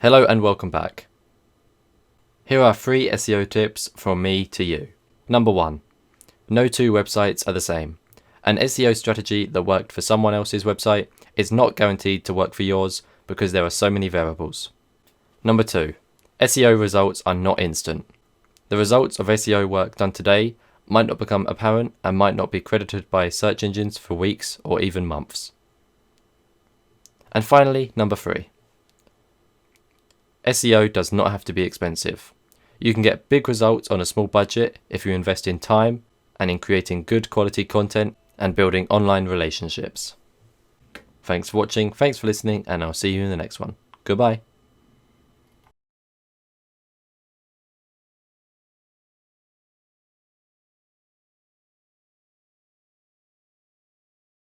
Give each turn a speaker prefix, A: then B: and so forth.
A: Hello and welcome back. Here are 3 SEO tips from me to you. Number 1. No two websites are the same. An SEO strategy that worked for someone else's website is not guaranteed to work for yours because there are so many variables. Number 2. SEO results are not instant. The results of SEO work done today might not become apparent and might not be credited by search engines for weeks or even months. And finally, number 3. SEO does not have to be expensive. You can get big results on a small budget if you invest in time and in creating good quality content and building online relationships. Thanks for watching, thanks for listening, and I'll see you in the next one. Goodbye.